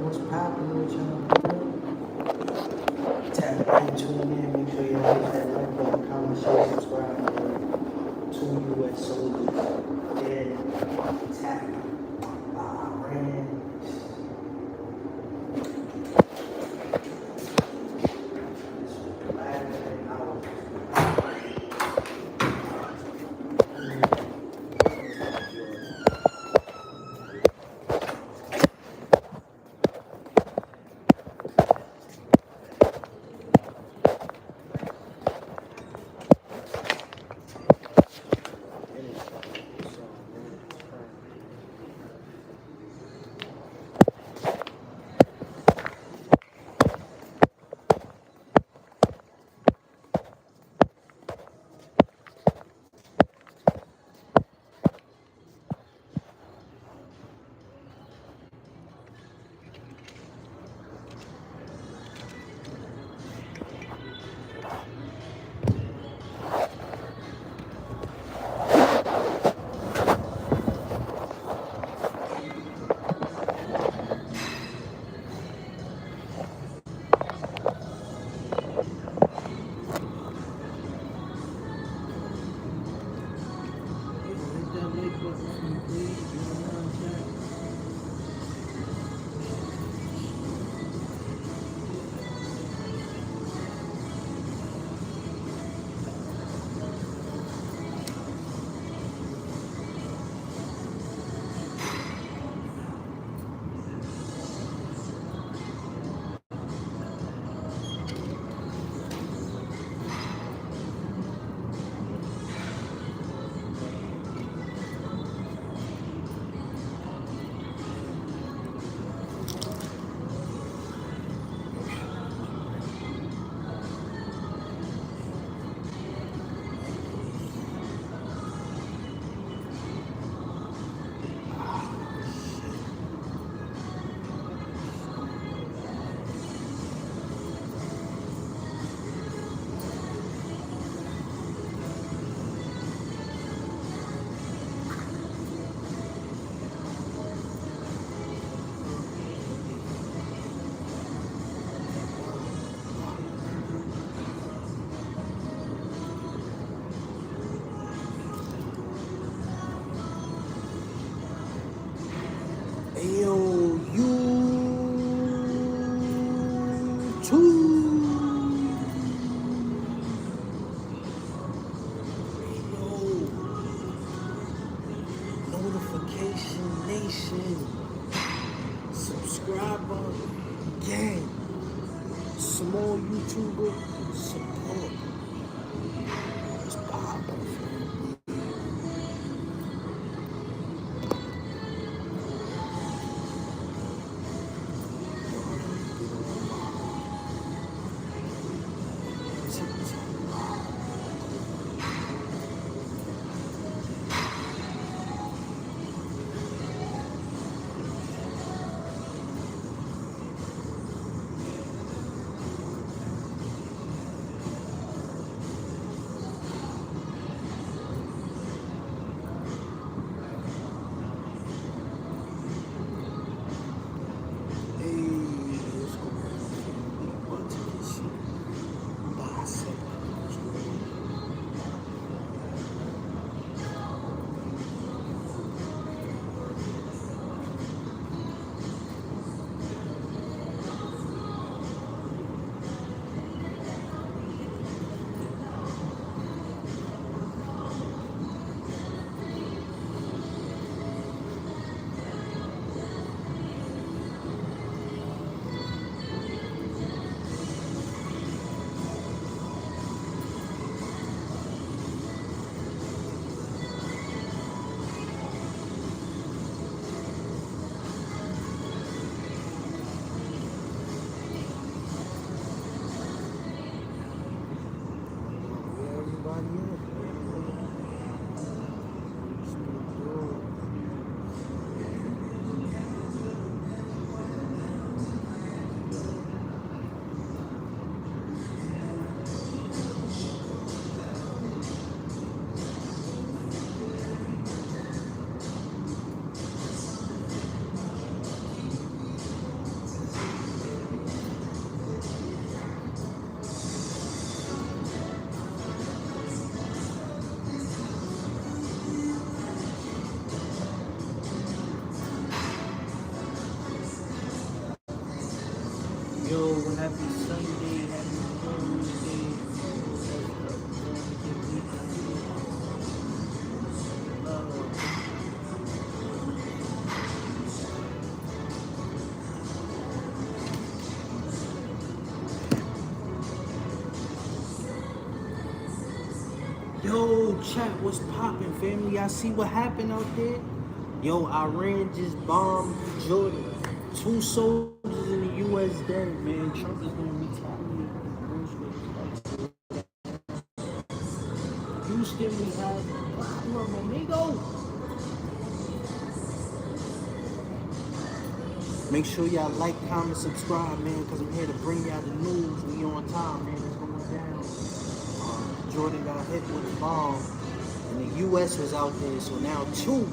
What's poppin' with y'all? Tap in, tune in, make sure y'all hit that like button, comment, share, subscribe. To US soldiers, dead, attacked by Iran. Notification Nation, subscriber gang, small YouTuber support. It's popping. Yo, happy Sunday, happy Thursday. Yo, chat, what's poppin', family? I see what happened out there. Yo, Iran just bombed Jordan. 2 soldiers in the U.S. dead, man. Trump is gonna retaliate. Houston, we have problem, amigo. Make sure y'all like, comment, subscribe, man, because I'm here to bring y'all the news. We on time, man. It's going down. Jordan got hit with a bomb, and the U.S. was out there, so now 2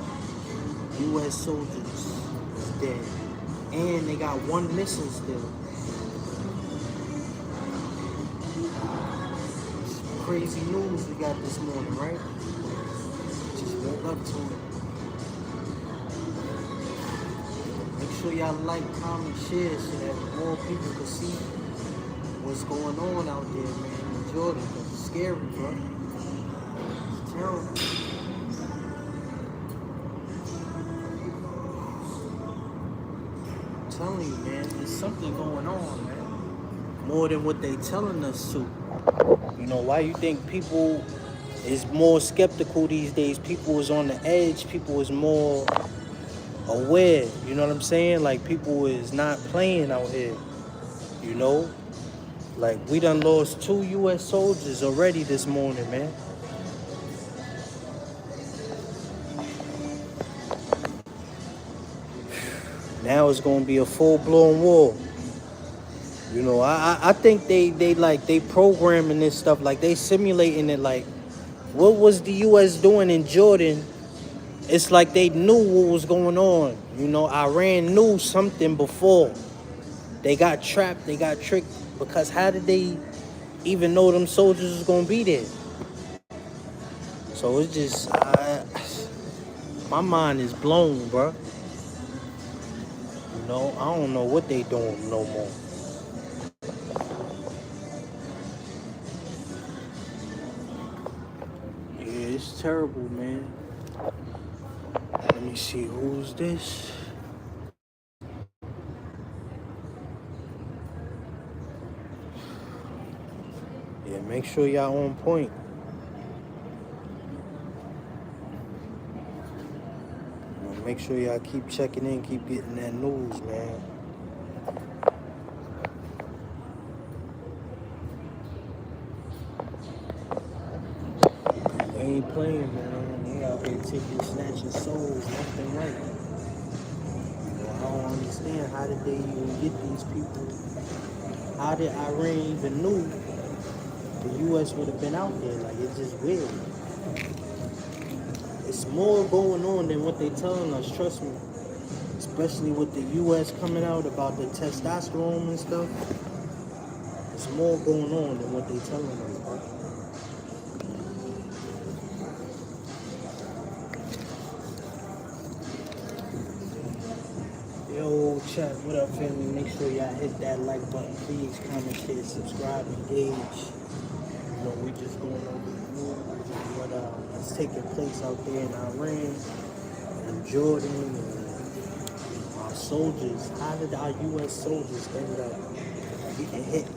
U.S. soldiers is dead. And they got 1 missing still. Crazy news we got this morning, right? Just woke up to it. Make sure y'all like, comment, share so that more people can see what's going on out there, man, in Jordan. It's scary, bro. It's terrible. I'm telling you, man, there's something going on, man. More than what they telling us to. You know, why you think people is more skeptical these days? People is on the edge. People is more aware. You know what I'm saying? Like, people is not playing out here. You know? Like, we done lost 2 U.S. soldiers already this morning, man. Now it's gonna be a full-blown war. You know, I think they programming this stuff, like they simulating it. Like, what was the U.S. doing in Jordan? It's like they knew what was going on. You know, Iran knew something before. They got trapped, they got tricked, because how did they even know them soldiers was gonna be there? So it's just, my mind is blown, bro. You know, I don't know what they doing no more. terrible, man. Let me see, who's this? Yeah, make sure y'all on point. Make sure y'all keep checking in, keep getting that news, man. They ain't playing, man. They out here taking, snatching souls left and right. I don't understand, how did they even get these people? How did Iran even knew the U.S. would have been out there? Like, it's just weird. It's more going on than what they telling us, trust me. Especially with the U.S. coming out about the testosterone and stuff. It's more going on than what they telling us, bro. Yo, chat, what up, family? Make sure y'all hit that like button, please. Comment, share, subscribe, engage. You know, we just going over the news what's taking place out there in Iran and Jordan and our soldiers. How did our U.S. soldiers end up getting hit?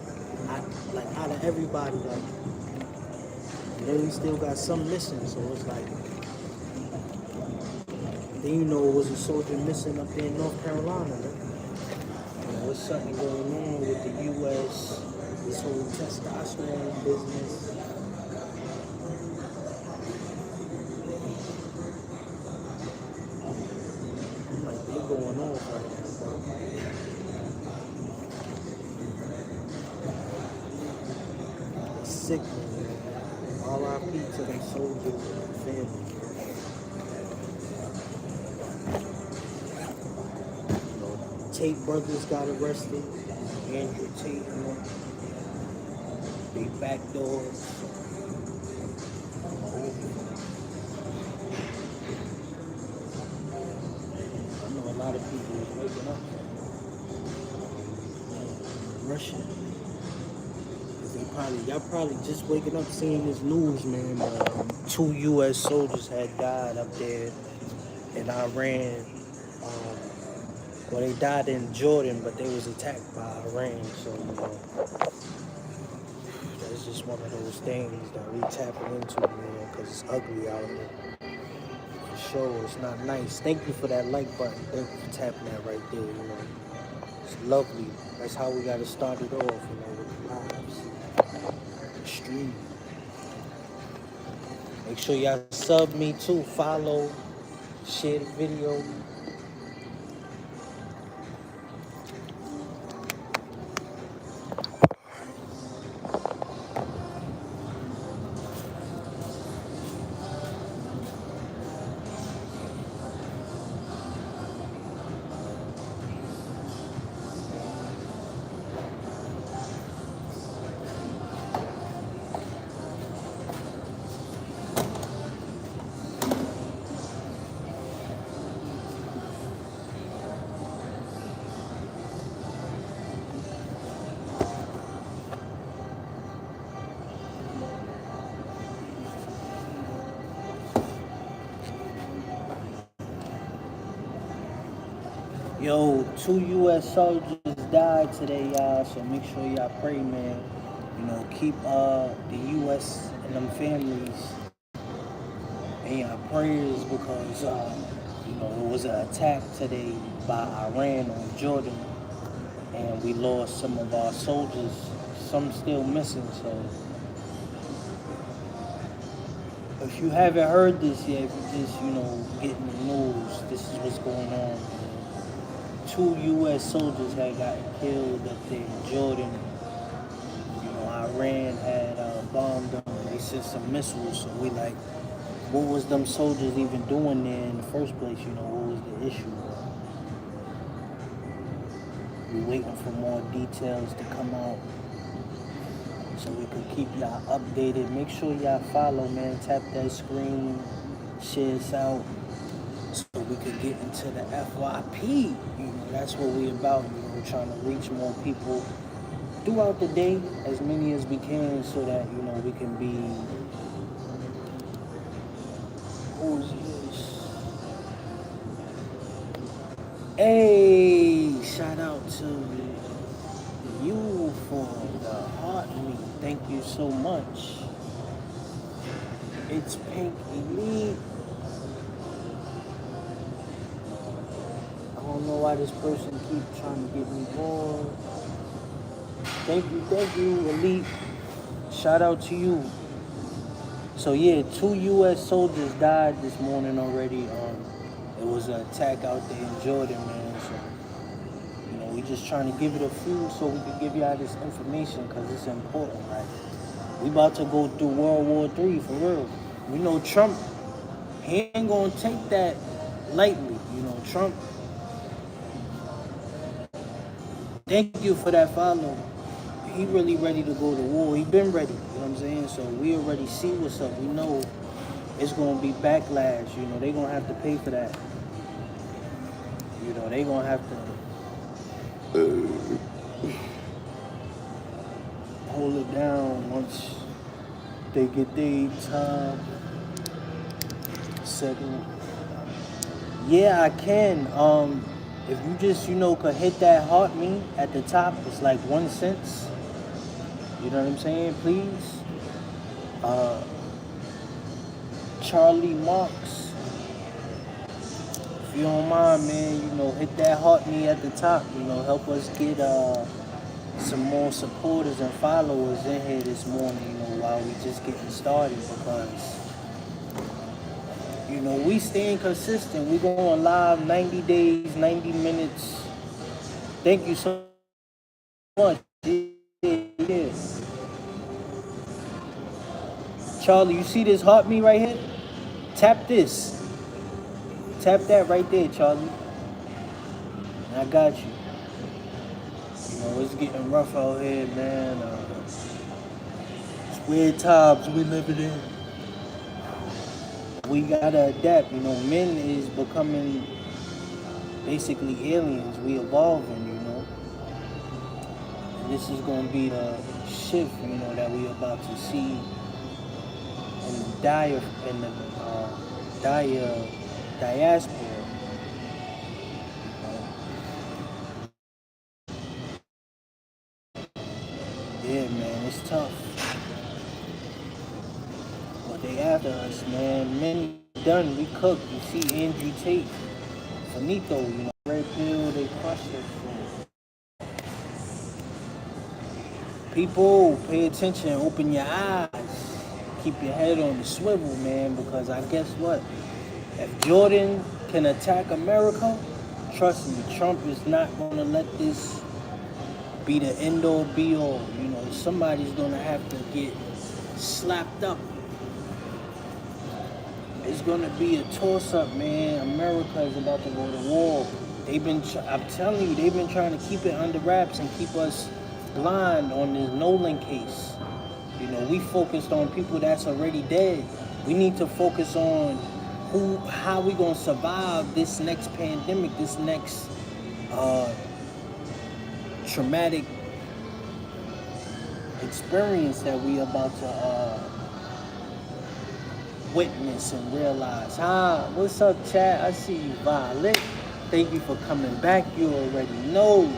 Like, out of everybody, like, and then we still got some missing, so it's like, then you know it was a soldier missing up there in North Carolina, man. You know, what's something going on with the U.S., this whole testosterone business. I'm like, they going on right now, bro. It's sick, man. R.I.P. to them soldiers and their families. Tate brothers got arrested. Andrew Tate, you know, they backdoors. I know a lot of people is waking up, rushing. Y'all probably just waking up seeing this news, man. 2 U.S. soldiers had died up there in Iran. Well, they died in Jordan, but they was attacked by Iran. So, you know, that's just one of those things that we tapping into, man, because it's ugly out here. For sure, it's not nice. Thank you for that like button. Thank you for tapping that right there, you know. It's lovely. That's how we got to start it off, you know, with the lives. Stream. Make sure y'all sub me too. Follow. Share the video. Yo, 2 U.S. soldiers died today, y'all, so make sure y'all pray, man. You know, keep the U.S. and them families in your prayers because, you know, it was an attack today by Iran on Jordan, and we lost some of our soldiers, some still missing, so if you haven't heard this yet, if you just, you know, getting the news, this is what's going on. 2 U.S. soldiers had gotten killed up there in Jordan. You know, Iran had bombed them. They sent some missiles. So we like, what was them soldiers even doing there in the first place? You know, what was the issue? We waiting for more details to come out so we can keep y'all updated. Make sure y'all follow, man. Tap that screen, share us out, so we could get into the FYP. You know, that's what we about. You know, trying to reach more people throughout the day, as many as we can, so that, you know, we can be Who's this? Hey, shout out to you for the heart meat. Thank you so much. It's Pink Elite. I don't know why this person keeps trying to get me wrong. Thank you, Elite. Shout out to you. So yeah, 2 U.S. soldiers died this morning already. It was an attack out there in Jordan, man. So we just trying to give it a few so we can give y'all this information because it's important, right? We about to go through World War III for real. We know Trump, he ain't gonna take that lightly. Trump. Thank you for that follow. He really ready to go to war. He been ready. You know what I'm saying? So we already see what's up. We know it's gonna be backlash. They gonna have to pay for that. They gonna have to hold it down once they get their time settled. Yeah, I can. If you just, could hit that heart me at the top, it's like 1 cent. You know what I'm saying? Please. Charlie Marks. If you don't mind, man, hit that heart me at the top. Help us get some more supporters and followers in here this morning, while we just getting started because we staying consistent. We going live 90 days, 90 minutes. Thank you so much. Yeah. Charlie, you see this heart me right here? Tap this. Tap that right there, Charlie. I got you. It's getting rough out here, man. It's weird times we living in. We gotta adapt. Men is becoming basically aliens. We evolving, And this is gonna be the shift, that we about to see in the diaspora. Yeah, man, it's tough. But they after us, man. Men done, we cooked. You see Andrew Tate, Finito, Red Pill, they crushed us. People, pay attention, open your eyes. Keep your head on the swivel, man, because I guess what? If Jordan can attack America, trust me, Trump is not going to let this be the end-all, be-all. Somebody's going to have to get slapped up. It's going to be a toss-up, man. America is about to go to war. I'm telling you, they've been trying to keep it under wraps and keep us blind on this Nolan case. We focused on people that's already dead. We need to focus on how we gonna survive this next pandemic, this next traumatic experience that we about to witness and realize. What's up, chat? I see you, Violet. Thank you for coming back. You already know.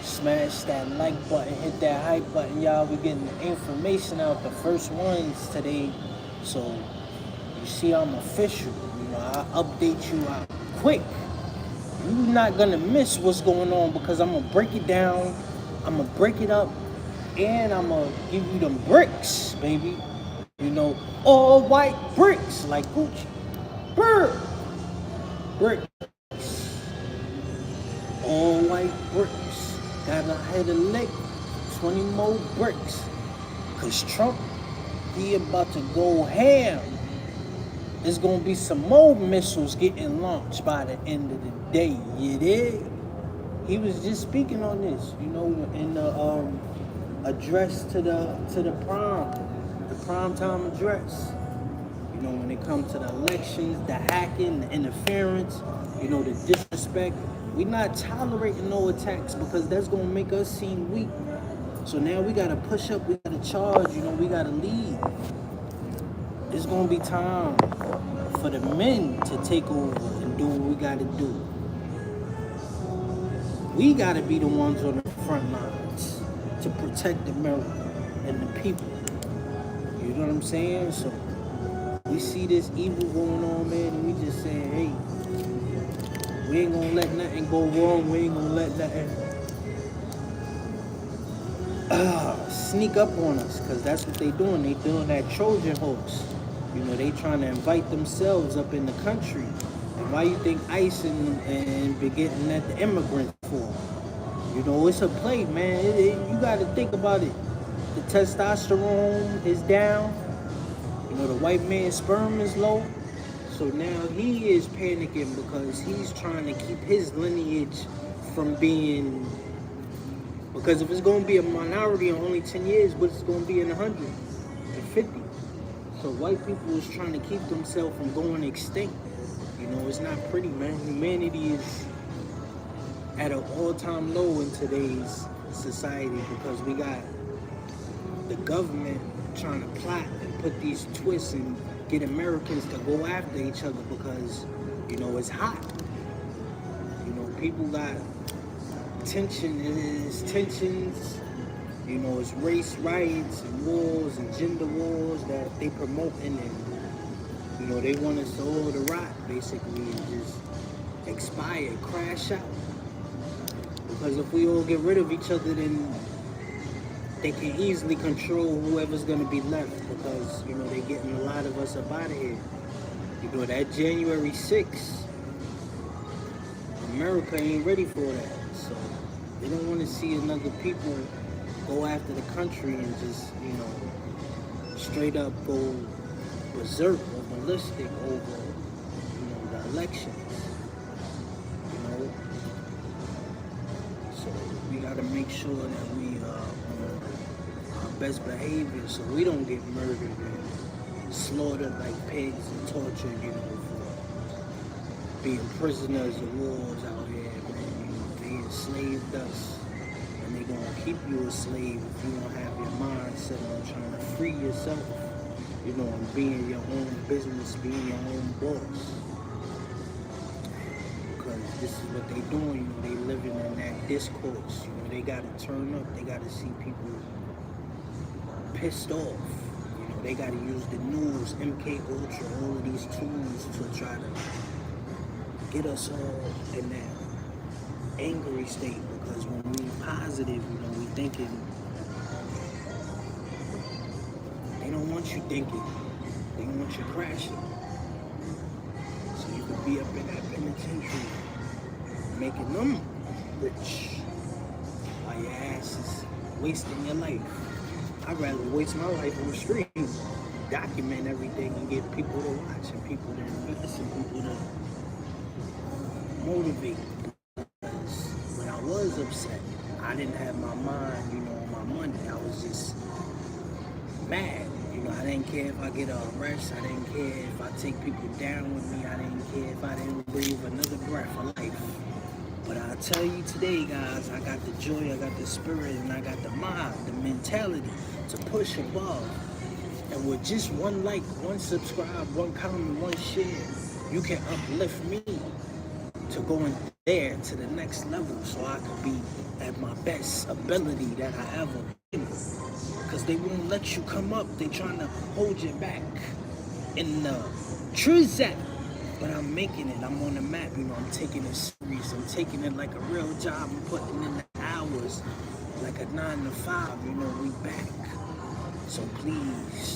Smash that like button, hit that hype button, y'all. We're getting the information out, the first ones today. So you see I'm official. I update you out quick. You're not gonna miss what's going on because I'm gonna break it down, I'm gonna break it up, and I'm gonna give you them bricks, baby. All white bricks like Gucci. Bricks. All white bricks. Gotta hit a lick, 20 more bricks. Cause Trump, he about to go ham. There's gonna be some more missiles getting launched by the end of the day. You dig? He was just speaking on this, in the address to the prime time address. When it comes to the elections, the hacking, the interference, the disrespect. We're not tolerating no attacks because that's gonna make us seem weak. So now we gotta push up, we gotta charge, we gotta lead. it's gonna be time for the men to take over and do what we gotta do. We gotta be the ones on the front lines to protect America and the people. You know what I'm saying? So we see this evil going on, man, and we just saying, hey, we ain't gonna let nothing go wrong. We ain't gonna let nothing sneak up on us, because that's what they doing. They doing that Trojan horse. You know, they trying to invite themselves up in the country. And why you think ICE and be getting at the immigrants for? You know, it's a play, man. You got to think about it. The testosterone is down. You know, the white man's sperm is low. So now he is panicking because he's trying to keep his lineage from being... Because if it's going to be a minority in only 10 years, what's it going to be in 150? So white people is trying to keep themselves from going extinct. You know, it's not pretty, man. Humanity is at an all-time low in today's society because we got the government trying to plot and put these twists and get Americans to go after each other because, you know, it's hot. You know, people got tensions, you know, it's race riots and wars and gender wars that they promoting, and, you know, they want us to all to rot, basically, and just expire, crash out. Because if we all get rid of each other, then they can easily control whoever's going to be left because, you know, they're getting a lot of us up out of here. You know, that January 6th, America ain't ready for that. So they don't want to see another people go after the country and just, you know, straight up go berserk or ballistic over, you know, the elections. You know, so we got to make sure that we on our best behavior so we don't get murdered and slaughtered like pigs and tortured, you know, for being prisoners of wars out here, man. You know, they enslaved us, and they gonna keep you a slave if you don't have your mind set on trying to free yourself, you know, and being your own business, being your own boss. Because this is what they doing, you know, they living in that discourse, you know, they gotta turn up, they gotta see people pissed off, you know, they gotta use the news, MK Ultra, all of these tools to try to get us all in that angry state, because when we positive, you know, we thinking, they don't want you thinking, they want you crashing. So you could be up in that penitentiary making them rich while your ass is wasting your life. I'd rather waste my life on the street, document everything and get people to watch and people to invest and people to motivate. Because when I was upset, I didn't have my mind, you know, on my money. I was just mad. You know, I didn't care if I get an arrest. I didn't care if I take people down with me. I didn't care if I didn't breathe another breath of life. But I'll tell you today, guys, I got the joy, I got the spirit, and I got the mind, the mentality to push above. And with just one like, one subscribe, one comment, one share, you can uplift me to going there to the next level so I could be at my best ability that I ever been. Because they won't let you come up. They trying to hold you back in the truth. But I'm making it. I'm on the map. You know, I'm taking it serious. I'm taking it like a real job. I'm putting in the hours like a 9 to 5. You know, we back. So please.